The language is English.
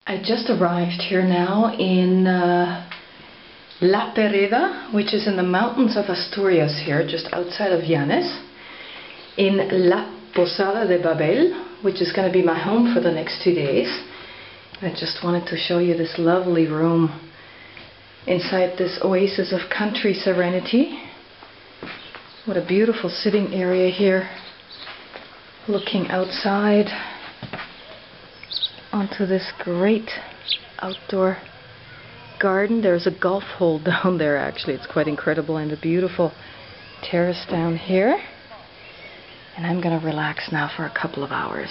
I just arrived here now in La Pereda, which is in the mountains of Asturias here, just outside of Llanes, in La Posada de Babel, which is going to be my home for the next 2 days. I just wanted to show you this lovely room inside this oasis of country serenity. What a beautiful sitting area here, looking outside onto this great outdoor garden. There's a golf hole down there actually, it's quite incredible, and a beautiful terrace down here. And I'm gonna relax now for a couple of hours.